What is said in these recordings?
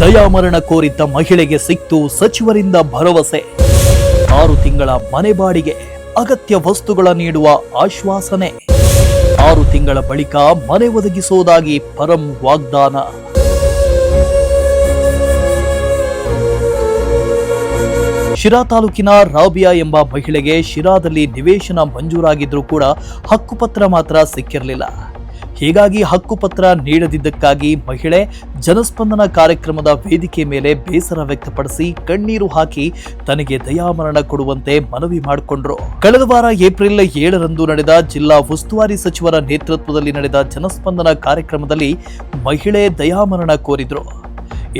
ದಯಾಮರಣ ಕೋರಿದ್ದ ಮಹಿಳೆಗೆ ಸಿಕ್ತು ಸಚಿವರಿಂದ ಭರವಸೆ. 6 ತಿಂಗಳ ಮನೆ ಬಾಡಿಗೆ, ಅಗತ್ಯ ವಸ್ತುಗಳ ನೀಡುವ ಆಶ್ವಾಸನೆ. 6 ತಿಂಗಳ ಬಳಿಕ ಮನೆ ಒದಗಿಸುವುದಾಗಿ ಪರಂ ವಾಗ್ದಾನ. ಶಿರಾ ತಾಲೂಕಿನ ರಾಬಿಯಾ ಎಂಬ ಮಹಿಳೆಗೆ ಶಿರಾದಲ್ಲಿ ನಿವೇಶನ ಮಂಜೂರಾಗಿದ್ರೂ ಕೂಡ ಹಕ್ಕುಪತ್ರ ಮಾತ್ರ ಸಿಕ್ಕಿರಲಿಲ್ಲ. ಹೀಗಾಗಿ ಹಕ್ಕುಪತ್ರ ನೀಡದಿದ್ದಕ್ಕಾಗಿ ಮಹಿಳೆ ಜನಸ್ಪಂದನ ಕಾರ್ಯಕ್ರಮದ ವೇದಿಕೆ ಮೇಲೆ ಬೇಸರ ವ್ಯಕ್ತಪಡಿಸಿ ಕಣ್ಣೀರು ಹಾಕಿ ತನಗೆ ದಯಾಮರಣ ಕೊಡುವಂತೆ ಮನವಿ ಮಾಡಿಕೊಂಡ್ರು. ಕಳೆದ ವಾರ ಏಪ್ರಿಲ್ 7ರಂದು ನಡೆದ ಜಿಲ್ಲಾ ಉಸ್ತುವಾರಿ ಸಚಿವರ ನೇತೃತ್ವದಲ್ಲಿ ನಡೆದ ಜನಸ್ಪಂದನ ಕಾರ್ಯಕ್ರಮದಲ್ಲಿ ಮಹಿಳೆ ದಯಾಮರಣ ಕೋರಿದ್ರು.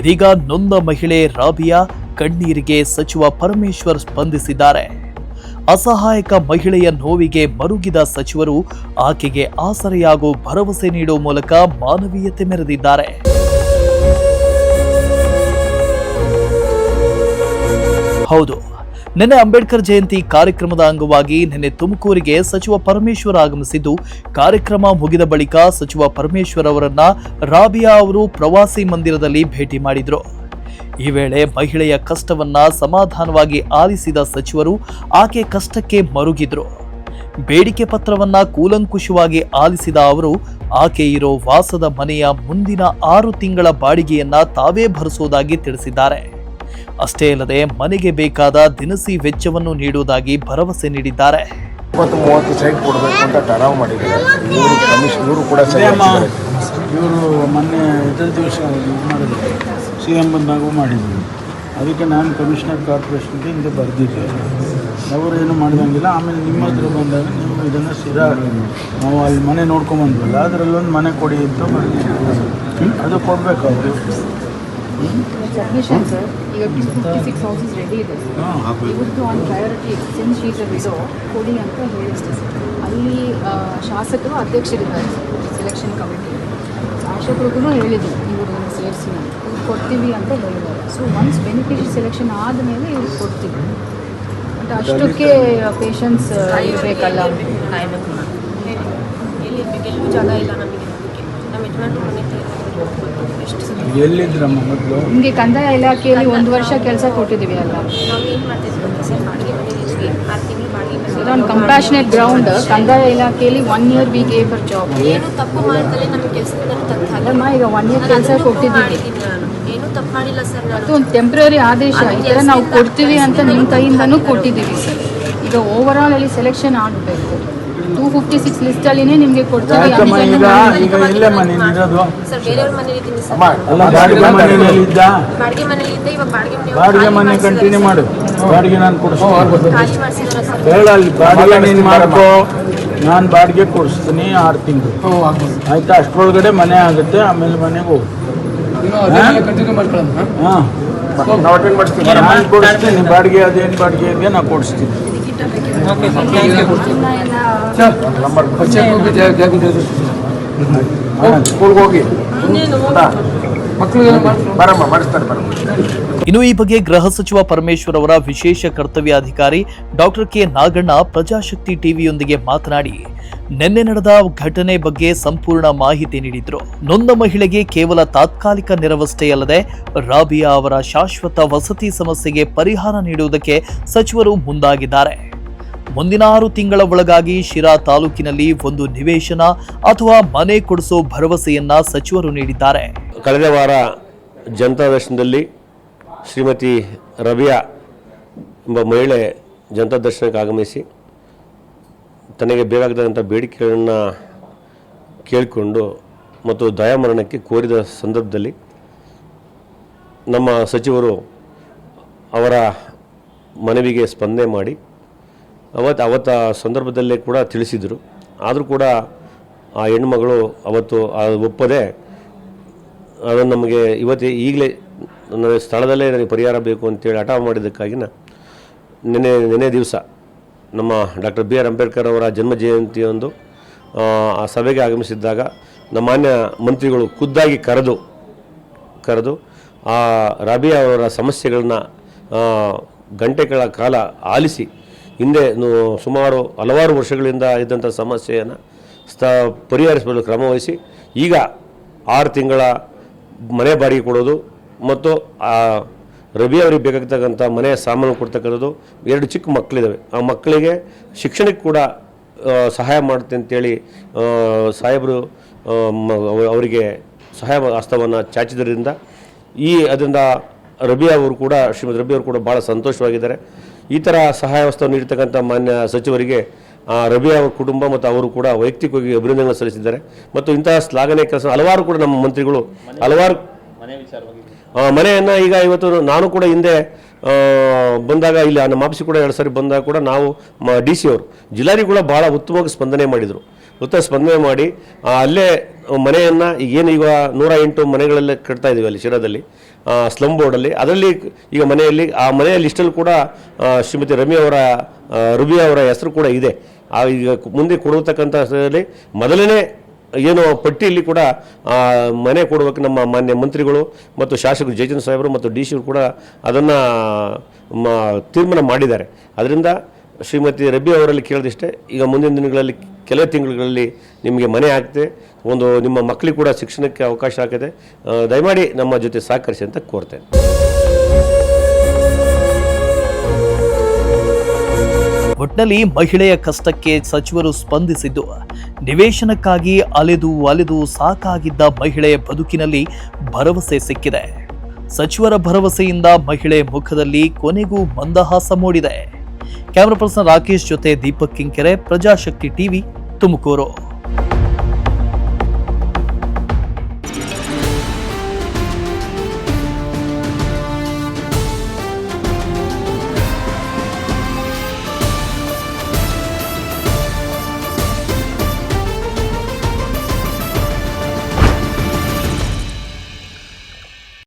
ಇದೀಗ ನೊಂದ ಮಹಿಳೆ ರಾಬಿಯಾ ಕಣ್ಣೀರಿಗೆ ಸಚಿವ ಪರಮೇಶ್ವರ್ ಸ್ಪಂದಿಸಿದ್ದಾರೆ. ಅಸಹಾಯಕ ಮಹಿಳೆಯ ನೋವಿಗೆ ಮರುಗಿದ ಸಚಿವರು ಆಕೆಗೆ ಆಸರೆಯಾಗೋ ಭರವಸೆ ನೀಡುವ ಮೂಲಕ ಮಾನವೀಯತೆ ಮೆರೆದಿದ್ದಾರೆ. ಹೌದು, ನಿನ್ನೆ ಅಂಬೇಡ್ಕರ್ ಜಯಂತಿ ಕಾರ್ಯಕ್ರಮದ ಅಂಗವಾಗಿ ನಿನ್ನೆ ತುಮಕೂರಿಗೆ ಸಚಿವ ಪರಮೇಶ್ವರ್ ಆಗಮಿಸಿದ್ದು, ಕಾರ್ಯಕ್ರಮ ಮುಗಿದ ಬಳಿಕ ಸಚಿವ ಪರಮೇಶ್ವರ್ ಅವರನ್ನ ರಾಬಿಯಾ ಅವರು ಪ್ರವಾಸಿ ಮಂದಿರದಲ್ಲಿ ಭೇಟಿ ಮಾಡಿದ್ರು. ಈ ವೇಳೆ ಮಹಿಳೆಯ ಕಷ್ಟವನ್ನ ಸಮಾಧಾನವಾಗಿ ಆಲಿಸಿದ ಸಚಿವರು ಆಕೆ ಕಷ್ಟಕ್ಕೆ ಮರುಗಿದ್ರು. ಬೇಡಿಕೆ ಪತ್ರವನ್ನ ಕೂಲಂಕುಷವಾಗಿ ಆಲಿಸಿದ ಅವರು ಆಕೆ ಇರೋ ವಾಸದ ಮನೆಯ ಮುಂದಿನ 6 ತಿಂಗಳ ಬಾಡಿಗೆಯನ್ನ ತಾವೇ ಭರಿಸುವುದಾಗಿ ತಿಳಿಸಿದ್ದಾರೆ. ಅಷ್ಟೇ ಅಲ್ಲದೆ ಮನೆಗೆ ಬೇಕಾದ ದಿನಸಿ ವೆಚ್ಚವನ್ನು ನೀಡುವುದಾಗಿ ಭರವಸೆ ನೀಡಿದ್ದಾರೆ. 30 ಸೈಟ್ ಕೊಡಬೇಕು ಅಂತ ಠರಾವ್ ಮಾಡಿದ್ದಾರೆ. ಇವರು ಕೂಡ ಇವರು ಮೊನ್ನೆ ಇದರ ದಿವಸ ಮಾಡಿದ್ರು, CM ಬಂದಾಗೂ ಮಾಡಿದ್ರು. ಅದಕ್ಕೆ ನಾನು ಕಮಿಷನರ್ ಕಾರ್ಪೊರೇಷನ್ಗೆ ಹಿಂದೆ ಬರೆದಿದ್ದೆ. ಅವರು ಏನು ಮಾಡಿದಂಗಿಲ್ಲ. ಆಮೇಲೆ ನಿಮ್ಮ ಹತ್ರ ಬಂದಾಗ ನೀವು ಇದನ್ನು ಸಿರಾ ನಾವು ಅಲ್ಲಿ ಮನೆ ನೋಡ್ಕೊಂಬಂದ್ವಲ್ಲ, ಅದರಲ್ಲೊಂದು ಮನೆ ಕೊಡಿ ಅಂತ ಬರೆದಿದ್ದೆ. ಅದು ಕೊಡಬೇಕು ಅವರು. Submission, sir. ಈಗ 56 houses ready ಇದೆ. ಇವತ್ತು on priority since she's widow ಕೊಡಿ ಅಂತ ಹೇಳಿದ್ದೆ. ಅಲ್ಲಿ ಶಾಸಕರು ಅಧ್ಯಕ್ಷರಿದ್ದಾರೆ ಸೆಲೆಕ್ಷನ್ ಕಮಿಟಿ. ಶಾಸಕರಿಗೂ ಹೇಳಿದ್ರು ಇವ್ರನ್ನ ಸೇರಿಸಿ ಕೊಡ್ತೀವಿ ಅಂತ ಹೇಳಿದ್ದಾರೆ. ಸೊ ಒನ್ಸ್ ಬೆನಿಫಿಷರಿ ಸೆಲೆಕ್ಷನ್ ಆದಮೇಲೆ ಇವ್ರು ಕೊಡ್ತೀವಿ. ಬಟ್ ಅಷ್ಟಕ್ಕೆ ಪೇಷನ್ಸ್ ಇರಬೇಕಲ್ಲ. ಗೆಲ್ಲುವ ಜಾಗ ಇಲ್ಲ ನಮಗೆ. ನಮ್ಮ ಯಜಮಾನ್ರು ಮನೆ ಎಲ್ಲಿದ್ರಮ್ಮ ಮೊದಲು? ನಿಮಗೆ ಕಂದಾಯ ಇಲಾಖೆಯಲ್ಲಿ 1 ವರ್ಷ ಕೆಲಸ ಕೊಟ್ಟಿದ್ದೀವಿ ಅಲ್ಲ. ನಾವು ಏನು ಮಾಡ್ತಿದ್ವಿ ಸರ್, ಬಾಡಿಗೆ ಮನೆಯಲ್ಲಿ 6 ತಿಂಗಳು ಬಾಡಿಗೆ ಆನ್ ಕಂಪ್ಯಾಷನೇಟ್ ಗ್ರೌಂಡ್ ಕಂದಾಯ ಇಲಾಖೆಯಲ್ಲಿ 1 year we gave for job. ಏನು ತಪ್ಪು ಮಾಡ್ದಲೇ ನಮ್ಮ ಕೆಲಸದಿಂದ ಅಲ್ಲಮ್ಮ, ಈಗ 1 year ಕೆಲಸ ಕೊಟ್ಟಿದ್ದೀವಿ. ನಾನು ಏನು ತಪ್ಪು ಮಾಡಿಲ್ಲ ಸರ್. ಅದು ಒಂದು ಟೆಂಪ್ರರಿ ಆದೇಶ. ಈ ಥರ ನಾವು ಕೊಡ್ತೀವಿ ಅಂತ ನಿಮ್ಮ ಕೈಯಿಂದನೂ ಕೊಟ್ಟಿದ್ದೀವಿ ಸರ್. ಈಗ ಓವರ್ ಆಲ್ ಅಲ್ಲಿ ಸೆಲೆಕ್ಷನ್ ಆಗಬೇಕು. 256 ಲಿಸ್ಟಲ್ಲಿನೇ ನಿಮಗೆ ಕೊಡ್ತೀವಿ. ಈಗ ಇಲ್ಲೇ ಮನೆ ಇರೋದು ಸರ್, ಬೇರೆಯವ್ರ ಮನೇಲಿ ಇದ್ದೀನಿ ಸರ್. ಅಲ್ಲ, ಬಾಡಿಗೆ ಮನೆಯಲ್ಲಿ ಇದ್ದ. ಬಾಡಿಗೆ ಮನೇಲಿ ಇದ್ದೆ. ಇವಾಗ ಬಾಡಿಗೆ ಮನೆ ಕಂಟಿನ್ಯೂ ಮಾಡು. ಬಾಡಿಗೆ ನಾನು ಕೊಡಿಸ್ತೀನಿ. ಖಾಲಿ ಮಾಡಿಸಿದಾರೆ ಸರ್. ಹೇಳಲ್ಲಿ ಬಾಡಿಗೆ ನೀನು ಮಾಡ್ಕೋ, ನಾನು ಬಾಡಿಗೆ ಕೊಡಿಸ್ತೀನಿ 6 ತಿಂಗಳು. ಆಯ್ತಾ? ಅಷ್ಟರೊಳಗಡೆ ಮನೆ ಆಗುತ್ತೆ. ಆಮೇಲೆ ಮನೆಗೆ ಹೋಗು. ಹಾಂ, ನಾನು ಕೊಡಿಸ್ತೀನಿ ಬಾಡಿಗೆ. ಅದೇನು ಬಾಡಿಗೆ ಇದೆ ನಾನು ಕೊಡಿಸ್ತೀನಿ. ಸ್ಕೂಲ್ಗೆ ಹೋಗಿ ಇನ್ನು ಈ ಬಗ್ಗೆ ಗೃಹ ಸಚಿವ ಪರಮೇಶ್ವರ್ ಅವರ ವಿಶೇಷ ಕರ್ತವ್ಯಾಧಿಕಾರಿ ಡಾಕ್ಟರ್ ಕೆ ನಾಗಣ್ಣ ಪ್ರಜಾಶಕ್ತಿ ಟಿವಿಯೊಂದಿಗೆ ಮಾತನಾಡಿ ನಿನ್ನೆ ನಡೆದ ಘಟನೆ ಬಗ್ಗೆ ಸಂಪೂರ್ಣ ಮಾಹಿತಿ ನೀಡಿದ್ರು. ನೊಂದ ಮಹಿಳೆಗೆ ಕೇವಲ ತಾತ್ಕಾಲಿಕ ನೆರವಷ್ಟೇ ಅಲ್ಲದೆ ರಾಬಿಯಾ ಅವರ ಶಾಶ್ವತ ವಸತಿ ಸಮಸ್ಯೆಗೆ ಪರಿಹಾರ ನೀಡುವುದಕ್ಕೆ ಸಚಿವರು ಮುಂದಾಗಿದ್ದಾರೆ. ಮುಂದಿನ 6 ತಿಂಗಳ ಒಳಗಾಗಿ ಶಿರಾ ತಾಲೂಕಿನಲ್ಲಿ ಒಂದು ನಿವೇಶನ ಅಥವಾ ಮನೆ ಕೊಡಿಸೋ ಭರವಸೆಯನ್ನ ಸಚಿವರು ನೀಡಿದ್ದಾರೆ. ಕಳೆದ ವಾರ ಜನತಾ ದರ್ಶನದಲ್ಲಿ ಶ್ರೀಮತಿ ರಬಿಯಾ ಎಂಬ ಮಹಿಳೆ ಜನತಾ ದರ್ಶನಕ್ಕೆ ಆಗಮಿಸಿ ತನಗೆ ಬೇಕಾಗದಂಥ ಬೇಡಿಕೆಗಳನ್ನು ಕೇಳಿಕೊಂಡು ಮತ್ತು ದಯಾಮರಣಕ್ಕೆ ಕೋರಿದ ಸಂದರ್ಭದಲ್ಲಿ ನಮ್ಮ ಸಚಿವರು ಅವರ ಮನವಿಗೆ ಸ್ಪಂದನೆ ಮಾಡಿ ಅವತ್ತು ಸಂದರ್ಭದಲ್ಲೇ ಕೂಡ ತಿಳಿಸಿದರು. ಆದರೂ ಕೂಡ ಆ ಹೆಣ್ಣುಮಗಳು ಅವತ್ತು ಒಪ್ಪದೆ ಅದನ್ನು ನಮಗೆ ಈಗಲೇ ನನ್ನ ಸ್ಥಳದಲ್ಲೇ ನನಗೆ ಪರಿಹಾರ ಬೇಕು ಅಂತೇಳಿ ಹಠ ಮಾಡಿದ್ದಕ್ಕಾಗಿ ನಿನ್ನೆ ದಿವಸ ನಮ್ಮ ಡಾಕ್ಟರ್ BR ಅಂಬೇಡ್ಕರ್ ಅವರ ಜನ್ಮ ಜಯಂತಿಯೊಂದು ಆ ಸಭೆಗೆ ಆಗಮಿಸಿದ್ದಾಗ ನಮ್ಮ ಮಾನ್ಯ ಮಂತ್ರಿಗಳು ಖುದ್ದಾಗಿ ಕರೆದು ಆ ರಾಬಿಯಾ ಅವರ ಸಮಸ್ಯೆಗಳನ್ನ ಗಂಟೆಗಳ ಕಾಲ ಆಲಿಸಿ ಹಿಂದೆ ಸುಮಾರು ಹಲವಾರು ವರ್ಷಗಳಿಂದ ಇದ್ದಂಥ ಸಮಸ್ಯೆಯನ್ನು ಪರಿಹರಿಸಲು ಕ್ರಮವಹಿಸಿ ಈಗ 6 ತಿಂಗಳ ಮನೆ ಬಾಡಿಗೆ ಕೊಡೋದು ಮತ್ತು ಆ ರಬಿ ಅವರಿಗೆ ಬೇಕಾಗ್ತಕ್ಕಂಥ ಮನೆಯ ಸಾಮಾನು ಕೊಡ್ತಕ್ಕಂಥದ್ದು 2 ಚಿಕ್ಕ ಮಕ್ಕಳಿದ್ದಾವೆ. ಆ ಮಕ್ಕಳಿಗೆ ಶಿಕ್ಷಣಕ್ಕೆ ಕೂಡ ಸಹಾಯ ಮಾಡುತ್ತೆ ಅಂತೇಳಿ ಸಾಹೇಬರು ಅವರಿಗೆ ಸಹಾಯ ಹಸ್ತವನ್ನು ಚಾಚಿದ್ದರಿಂದ ಅದರಿಂದ ರಬಿ ಅವರು ಕೂಡ ಶ್ರೀಮತಿ ರಬಿ ಅವರು ಕೂಡ ಭಾಳ ಸಂತೋಷವಾಗಿದ್ದಾರೆ. ಈ ಥರ ಸಹಾಯ ಹಸ್ತವನ್ನು ನೀಡ್ತಕ್ಕಂಥ ಮಾನ್ಯ ಸಚಿವರಿಗೆ ರಬಿ ಅವರ ಕುಟುಂಬ ಮತ್ತು ಅವರು ಕೂಡ ವೈಯಕ್ತಿಕವಾಗಿ ಅಭಿನಂದನೆ ಸಲ್ಲಿಸಿದ್ದಾರೆ. ಮತ್ತು ಇಂತಹ ಶ್ಲಾಘನೆ ಕೆಲಸ ಹಲವಾರು ಕೂಡ ನಮ್ಮ ಮಂತ್ರಿಗಳು ಹಲವಾರು ಮನೆಯನ್ನು ಈಗ ಇವತ್ತು ನಾನು ಕೂಡ ಹಿಂದೆ ಬಂದಾಗ ಇಲ್ಲಿ ನಮ್ಮ ಆಫೀಸಿಗೆ ಕೂಡ 2 ಸಾರಿ ಬಂದಾಗ ಕೂಡ ನಾವು DC ಅವರು ಜಿಲ್ಲಾಧಿಕಾರಿ ಕೂಡ ಭಾಳ ಉತ್ತಮವಾಗಿ ಸ್ಪಂದನೆ ಮಾಡಿದರು. ಸ್ಪಂದನೆ ಮಾಡಿ ಅಲ್ಲೇ ಮನೆಯನ್ನು ಈಗ 108 ಮನೆಗಳೆಲ್ಲ ಕಟ್ತಾ ಇದ್ದೀವಿ ಅಲ್ಲಿ ಶಿರಾದಲ್ಲಿ ಸ್ಲಮ್ ಬೋರ್ಡಲ್ಲಿ. ಅದರಲ್ಲಿ ಈಗ ಆ ಮನೆಯ ಲಿಸ್ಟಲ್ಲಿ ಕೂಡ ಶ್ರೀಮತಿ ರಬಿ ಅವರ ಹೆಸರು ಕೂಡ ಇದೆ. ಈಗ ಮುಂದೆ ಕೊಡತಕ್ಕಂಥ ಹೆಸರಲ್ಲಿ ಮೊದಲನೇ ಏನು ಪಟ್ಟಿಯಲ್ಲಿ ಕೂಡ ಮನೆ ಕೊಡಬೇಕು ನಮ್ಮ ಮಾನ್ಯ ಮಂತ್ರಿಗಳು ಮತ್ತು ಶಾಸಕರು ಜಯಚಂದ್ರ ಸಾಹೇಬರು ಮತ್ತು DC ಅವರು ಕೂಡ ಅದನ್ನು ತೀರ್ಮಾನ ಮಾಡಿದ್ದಾರೆ. ಅದರಿಂದ ಶ್ರೀಮತಿ ರಬಿ ಅವರಲ್ಲಿ ಕೇಳಿದಿಷ್ಟೇ, ಈಗ ಮುಂದಿನ ದಿನಗಳಲ್ಲಿ ಕೆಲವೇ ತಿಂಗಳುಗಳಲ್ಲಿ ನಿಮಗೆ ಮನೆ ಆಗ್ತದೆ, ನಿಮ್ಮ ಮಕ್ಕಳಿಗೆ ಕೂಡ ಶಿಕ್ಷಣಕ್ಕೆ ಅವಕಾಶ ಆಗ್ತದೆ. ದಯಮಾಡಿ ನಮ್ಮ ಜೊತೆ ಸಹಕರಿಸಿ ಅಂತ ಕೋರ್ತೇನೆ. ಒಟ್ನಲ್ಲಿ ಮಹಿಳೆಯ ಕಷ್ಟಕ್ಕೆ ಸಚಿವರು ಸ್ಪಂದಿಸಿದ್ದು ನಿವೇಶನಕ್ಕಾಗಿ ಅಲೆದು ಸಾಕಾಗಿದ್ದ ಮಹಿಳೆಯ ಬದುಕಿನಲ್ಲಿ ಭರವಸೆ ಸಿಕ್ಕಿದೆ. ಸಚಿವರ ಭರವಸೆಯಿಂದ ಮಹಿಳೆ ಮುಖದಲ್ಲಿ ಕೊನೆಗೂ ಮಂದಹಾಸ ಮೂಡಿದೆ. ಕ್ಯಾಮರಾ ಪರ್ಸನ್ ರಾಕೇಶ್ ಜೊತೆ ದೀಪಕ್ ಕಿಂಕೆರೆ, ಪ್ರಜಾಶಕ್ತಿ ಟಿವಿ, ತುಮಕೂರು.